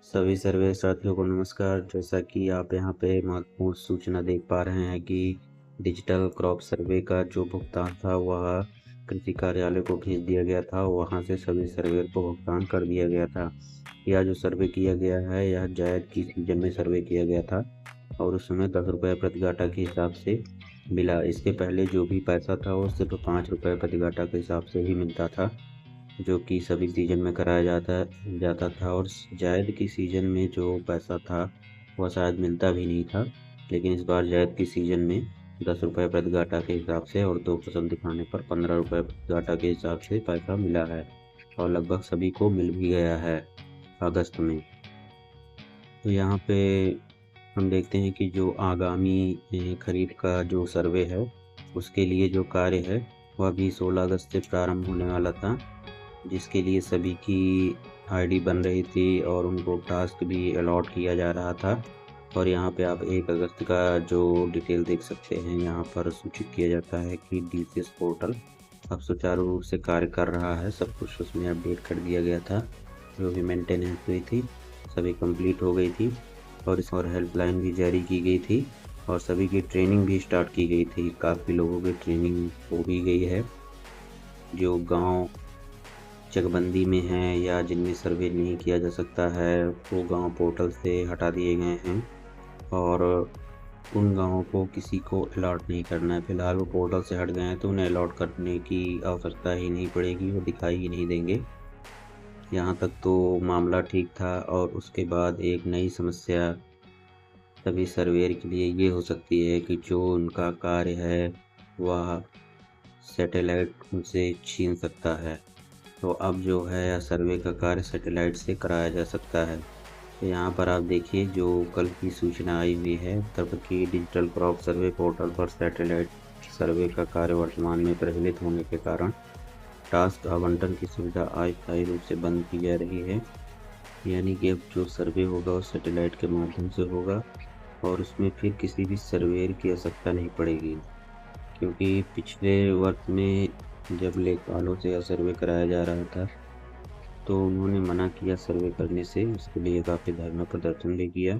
सभी सर्वे साथियों को नमस्कार। जैसा कि आप यहाँ पे महत्वपूर्ण सूचना देख पा रहे हैं कि डिजिटल क्रॉप सर्वे का जो भुगतान था वह कृषि कार्यालय को भेज दिया गया था। वहाँ से सभी सर्वेयर को भुगतान कर दिया गया था। यह जो सर्वे किया गया है यह जायद की सीजन में सर्वे किया गया था और उस समय 10 रुपये प्रति गाटा के हिसाब से मिला। इसके पहले जो भी पैसा था वो सिर्फ 5 रुपये प्रति गाटा के हिसाब से ही मिलता था, जो कि सभी सीज़न में कराया जाता था। और जायद की सीज़न में जो पैसा था वह शायद मिलता भी नहीं था, लेकिन इस बार जायद की सीज़न में 10 रुपये प्रति गाटा के हिसाब से और 2 फसल दिखाने पर 15 रुपये प्रति गाटा के हिसाब से पैसा मिला है और लगभग सभी को मिल भी गया है अगस्त में। तो यहाँ पे हम देखते हैं कि जो आगामी खरीफ का जो सर्वे है उसके लिए जो कार्य है वह भी 16 अगस्त से प्रारंभ होने वाला था, जिसके लिए सभी की आईडी बन रही थी और उनको टास्क भी अलॉट किया जा रहा था। और यहाँ पे आप 1 अगस्त का जो डिटेल देख सकते हैं, यहाँ पर सूचित किया जाता है कि DCS पोर्टल अब सुचारू रूप से कार्य कर रहा है। सब कुछ उसमें अपडेट कर दिया गया था, जो भी मेंटेनेंस हुई थी सभी कंप्लीट हो गई थी और हेल्पलाइन भी जारी की गई थी और सभी की ट्रेनिंग भी स्टार्ट की गई थी। काफ़ी लोगों की ट्रेनिंग हो भी गई है। जो गांव चकबंदी में हैं या जिनमें सर्वे नहीं किया जा सकता है वो गांव पोर्टल से हटा दिए गए हैं और उन गाँवों को किसी को अलॉट नहीं करना है। फिलहाल वो पोर्टल से हट गए हैं तो उन्हें अलॉट करने की आवश्यकता ही नहीं पड़ेगी, वो दिखाई ही नहीं देंगे। यहाँ तक तो मामला ठीक था और उसके बाद एक नई समस्या सभी सर्वेयर के लिए ये हो सकती है कि जो उनका कार्य है वह सैटेलाइट उनसे छीन सकता है। तो अब जो है सर्वे का कार्य सैटेलाइट से कराया जा सकता है। तो यहाँ पर आप देखिए जो कल की सूचना आई हुई है, तब की डिजिटल क्रॉप सर्वे पोर्टल पर सैटेलाइट सर्वे का कार्य वर्तमान में प्रचलित होने के कारण टास्क आवंटन की सुविधा अस्थायी रूप से बंद की जा रही है। यानी कि अब जो सर्वे होगा वो सैटेलाइट के माध्यम से होगा और उसमें फिर किसी भी सर्वेयर की आवश्यकता नहीं पड़ेगी, क्योंकि पिछले वर्ष में जब लेखपालों से यह सर्वे कराया जा रहा था तो उन्होंने मना किया सर्वे करने से। उसके लिए काफ़ी धरना प्रदर्शन भी किया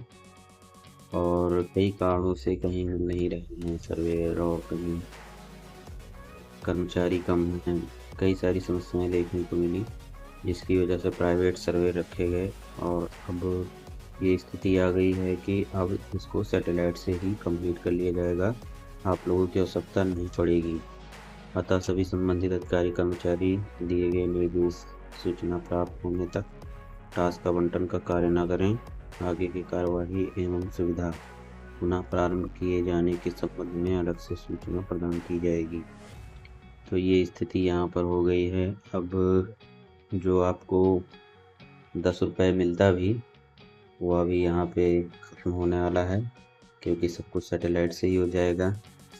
और कई कारणों से कहीं मिल नहीं रहे हैं सर्वेयर और कहीं कर्मचारी कम हैं। कई सारी समस्याएं देखने को मिली, जिसकी वजह से प्राइवेट सर्वे रखे गए और अब ये स्थिति आ गई है कि अब इसको सैटेलाइट से ही कंप्लीट कर लिया जाएगा, आप लोगों की आवश्यकता नहीं पड़ेगी। अतः सभी संबंधित अधिकारी कर्मचारी दिए गए निर्देश सूचना प्राप्त होने तक टास्क आवंटन का कार्य न करें। आगे की कार्यवाही एवं सुविधा पुनः प्रारंभ किए जाने के संबंध में अलग से सूचना प्रदान की जाएगी। तो ये स्थिति यहाँ पर हो गई है। अब जो आपको 10 रुपये मिलता भी वो अभी यहाँ पे ख़त्म होने वाला है, क्योंकि सब कुछ सैटेलाइट से ही हो जाएगा।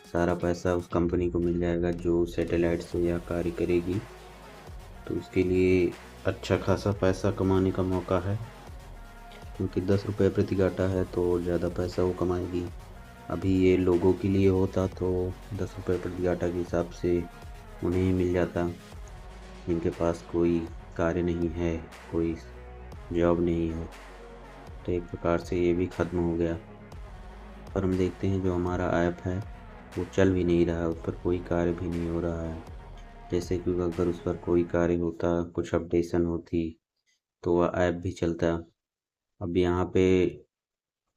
सारा पैसा उस कंपनी को मिल जाएगा जो सैटेलाइट से यह कार्य करेगी। तो उसके लिए अच्छा खासा पैसा कमाने का मौका है, क्योंकि 10 रुपये प्रति गाटा है तो ज़्यादा पैसा वो कमाएगी। अभी ये लोगों के लिए होता तो 10 रुपये प्रति गाटा के हिसाब से उन्हें ही मिल जाता, जिनके पास कोई कार्य नहीं है, कोई जॉब नहीं है। तो एक प्रकार से ये भी ख़त्म हो गया। पर हम देखते हैं जो हमारा ऐप है वो चल भी नहीं रहा है, उस पर कोई कार्य भी नहीं हो रहा है। जैसे कि अगर उस पर कोई कार्य होता, कुछ अपडेशन होती तो वह ऐप भी चलता। अब यहाँ पे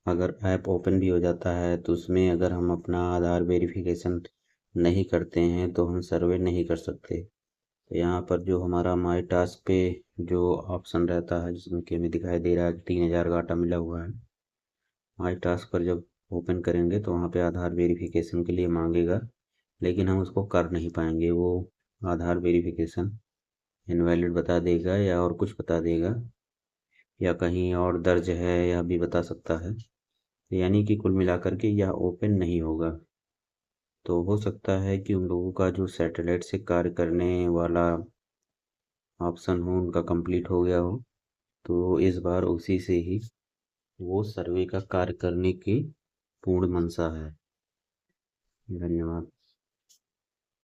अगर ऐप ओपन भी हो जाता है तो उसमें अगर हम अपना आधार वेरिफिकेशन नहीं करते हैं तो हम सर्वे नहीं कर सकते। तो यहाँ पर जो हमारा माई टास्क पे जो ऑप्शन रहता है जिसमें कि हमें दिखाई दे रहा है 3000 घाटा मिला हुआ है, माई टास्क पर जब ओपन करेंगे तो वहाँ पे आधार वेरिफिकेशन के लिए मांगेगा, लेकिन हम उसको कर नहीं पाएंगे। वो आधार वेरिफिकेशन इनवैलिड बता देगा या और कुछ बता देगा या कहीं और दर्ज है यह भी बता सकता है। यानी कि कुल मिलाकर के यह ओपन नहीं होगा। तो हो सकता है कि उन लोगों का जो सैटेलाइट से कार्य करने वाला ऑप्शन हो उनका कंप्लीट हो गया हो, तो इस बार उसी से ही वो सर्वे का कार्य करने की पूर्ण मंशा है। धन्यवाद।